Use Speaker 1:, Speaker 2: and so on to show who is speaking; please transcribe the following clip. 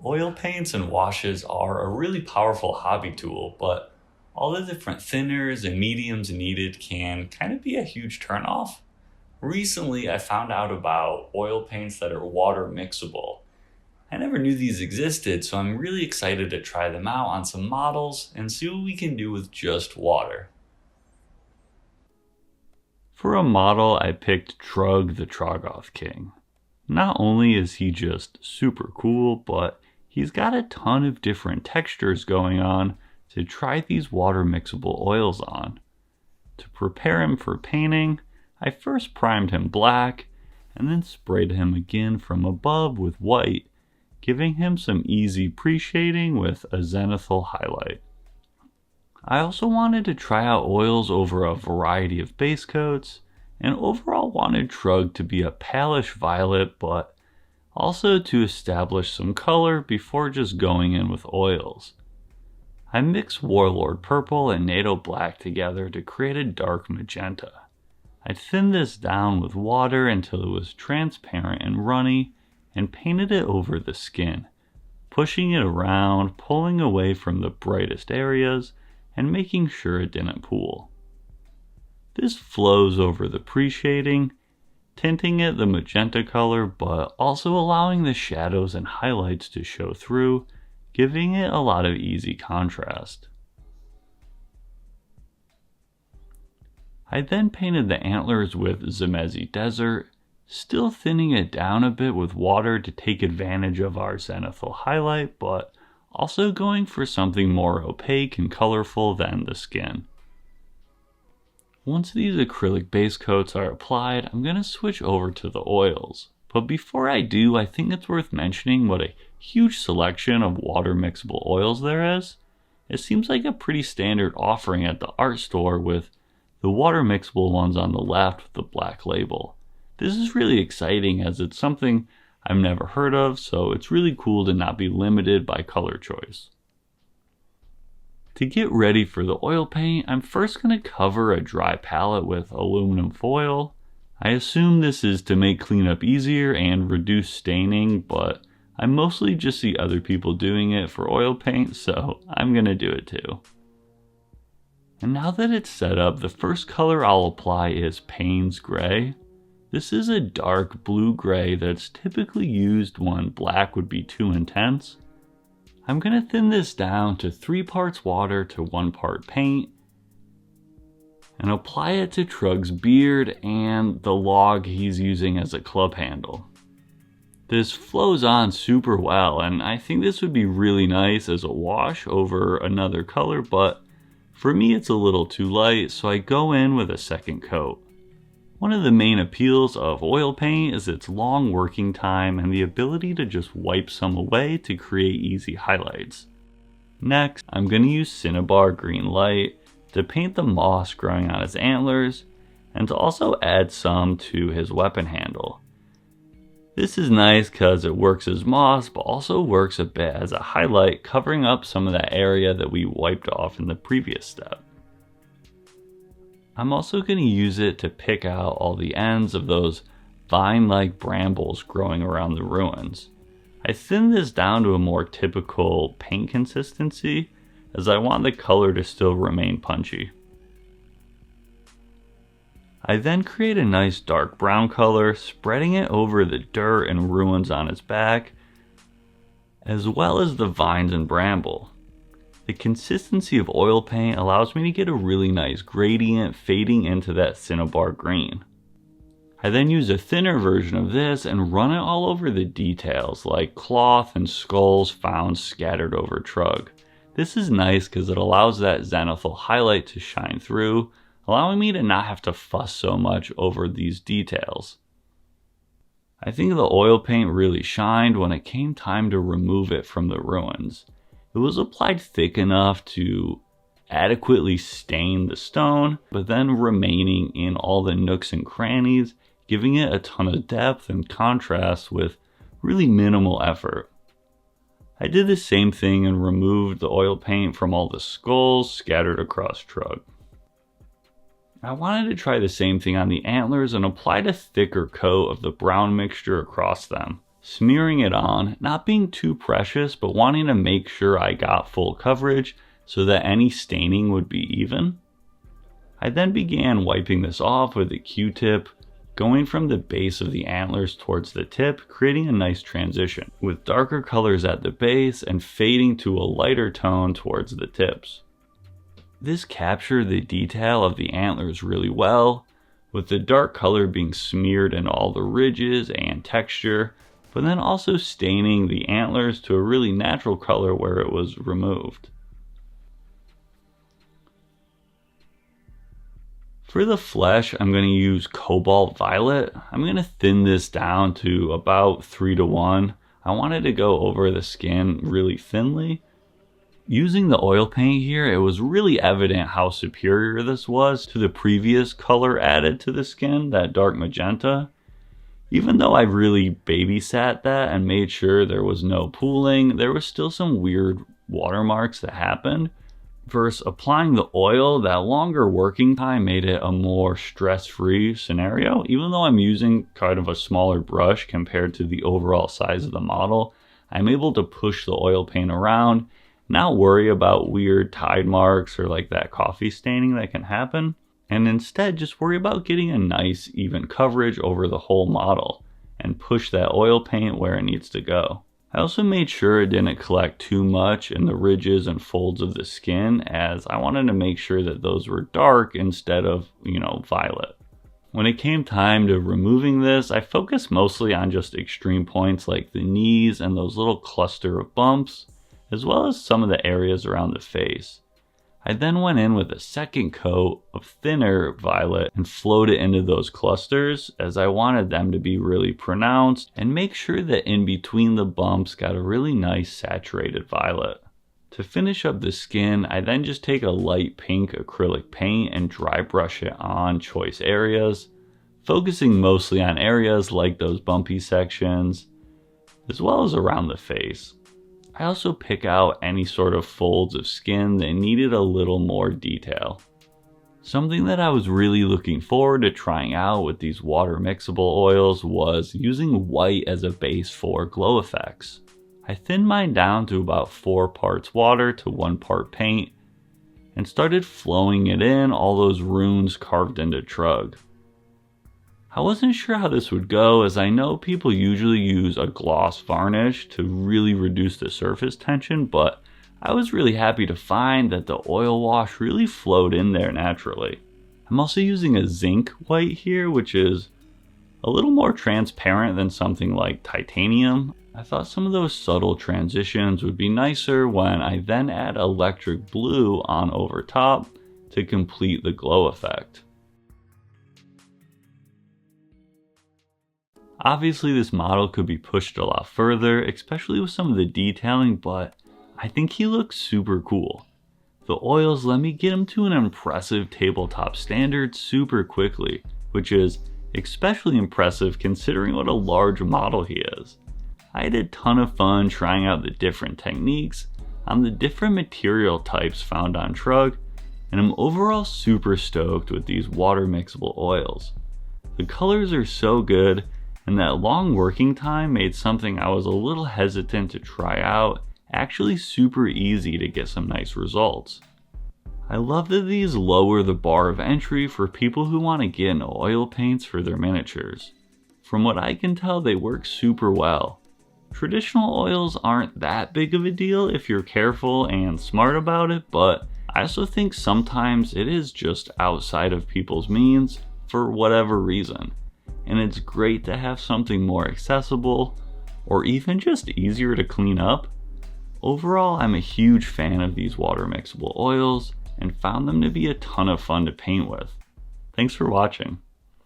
Speaker 1: Oil paints and washes are a really powerful hobby tool, but all the different thinners and mediums needed can kind of be a huge turnoff. Recently, I found out about oil paints that are water mixable. I never knew these existed, so I'm really excited to try them out on some models and see what we can do with just water. For a model, I picked Trug the Troggoth King. Not only is he just super cool, but he's got a ton of different textures going on to try these water mixable oils on. To prepare him for painting, I first primed him black and then sprayed him again from above with white, giving him some easy pre-shading with a zenithal highlight. I also wanted to try out oils over a variety of base coats, and overall wanted Trug to be a palish violet, but also to establish some color before just going in with oils. I mixed Warlord Purple and NATO Black together to create a dark magenta. I thinned this down with water until it was transparent and runny, and painted it over the skin, pushing it around, pulling away from the brightest areas, and making sure it didn't pool. This flows over the pre-shading, tinting it the magenta color, but also allowing the shadows and highlights to show through, giving it a lot of easy contrast. I then painted the antlers with Zemezi Desert, still thinning it down a bit with water to take advantage of our zenithal highlight, but also going for something more opaque and colorful than the skin. Once these acrylic base coats are applied, I'm going to switch over to the oils. But before I do, I think it's worth mentioning what a huge selection of water mixable oils there is. It seems like a pretty standard offering at the art store, with the water mixable ones on the left with the black label. This is really exciting as it's something I've never heard of, so it's really cool to not be limited by color choice. To get ready for the oil paint, I'm first going to cover a dry palette with aluminum foil. I assume this is to make cleanup easier and reduce staining, but I mostly just see other people doing it for oil paint, so I'm going to do it too. And now that it's set up, the first color I'll apply is Payne's Gray. This is a dark blue-gray that's typically used when black would be too intense. I'm going to thin this down to 3 parts water to 1 part paint, and apply it to Trug's beard and the log he's using as a club handle. This flows on super well, and I think this would be really nice as a wash over another color, but for me it's a little too light, so I go in with a second coat. One of the main appeals of oil paint is its long working time and the ability to just wipe some away to create easy highlights. Next, I'm going to use Cinnabar Green Light to paint the moss growing on his antlers, and to also add some to his weapon handle. This is nice because it works as moss, but also works a bit as a highlight, covering up some of that area that we wiped off in the previous step. I'm also going to use it to pick out all the ends of those vine-like brambles growing around the ruins. I thinned this down to a more typical paint consistency, as I want the color to still remain punchy. I then create a nice dark brown color, spreading it over the dirt and ruins on its back, as well as the vines and bramble. The consistency of oil paint allows me to get a really nice gradient fading into that cinnabar green. I then use a thinner version of this and run it all over the details like cloth and skulls found scattered over Trug. This is nice because it allows that zenithal highlight to shine through, allowing me to not have to fuss so much over these details. I think the oil paint really shined when it came time to remove it from the ruins. It was applied thick enough to adequately stain the stone, but then remaining in all the nooks and crannies, giving it a ton of depth and contrast with really minimal effort. I did the same thing and removed the oil paint from all the skulls scattered across Trug. I wanted to try the same thing on the antlers and applied a thicker coat of the brown mixture across them. smearing it on, not being too precious, but wanting to make sure I got full coverage so that any staining would be even. I then began wiping this off with a Q-tip, going from the base of the antlers towards the tip, creating a nice transition, with darker colors at the base and fading to a lighter tone towards the tips. This captured the detail of the antlers really well, with the dark color being smeared in all the ridges and texture, but then also staining the antlers to a really natural color where it was removed. For the flesh, I'm going to use Cobalt Violet. I'm going to thin this down to about 3:1. I wanted to go over the skin really thinly. Using the oil paint here, it was really evident how superior this was to the previous color added to the skin, that dark magenta. Even though I really babysat that and made sure there was no pooling, there was still some weird watermarks that happened. Versus applying the oil, that longer working time made it a more stress-free scenario. Even though I'm using kind of a smaller brush compared to the overall size of the model, I'm able to push the oil paint around, not worry about weird tide marks or like that coffee staining that can happen, and instead just worry about getting a nice even coverage over the whole model and push that oil paint where it needs to go. I also made sure it didn't collect too much in the ridges and folds of the skin, as I wanted to make sure that those were dark instead of, violet. When it came time to removing this, I focused mostly on just extreme points like the knees and those little cluster of bumps, as well as some of the areas around the face. I then went in with a second coat of thinner violet and flowed it into those clusters, as I wanted them to be really pronounced and make sure that in between the bumps got a really nice saturated violet. To finish up the skin, I then just take a light pink acrylic paint and dry brush it on choice areas, focusing mostly on areas like those bumpy sections, as well as around the face. I also pick out any sort of folds of skin that needed a little more detail. Something that I was really looking forward to trying out with these water mixable oils was using white as a base for glow effects. I thinned mine down to about 4 parts water to 1 part paint and started flowing it in all those runes carved into Trug. I wasn't sure how this would go, as I know people usually use a gloss varnish to really reduce the surface tension, but I was really happy to find that the oil wash really flowed in there naturally. I'm also using a zinc white here, which is a little more transparent than something like titanium. I thought some of those subtle transitions would be nicer when I then add electric blue on over top to complete the glow effect. Obviously this model could be pushed a lot further, especially with some of the detailing, but I think he looks super cool. The oils let me get him to an impressive tabletop standard super quickly, which is especially impressive considering what a large model he is. I had a ton of fun trying out the different techniques on the different material types found on Trug, and I'm overall super stoked with these water mixable oils. The colors are so good, and that long working time made something I was a little hesitant to try out actually super easy to get some nice results. I love that these lower the bar of entry for people who want to get into oil paints for their miniatures. From what I can tell, they work super well. Traditional oils aren't that big of a deal if you're careful and smart about it, but I also think sometimes it is just outside of people's means for whatever reason. And it's great to have something more accessible or even just easier to clean up. Overall, I'm a huge fan of these water mixable oils and found them to be a ton of fun to paint with. Thanks for watching.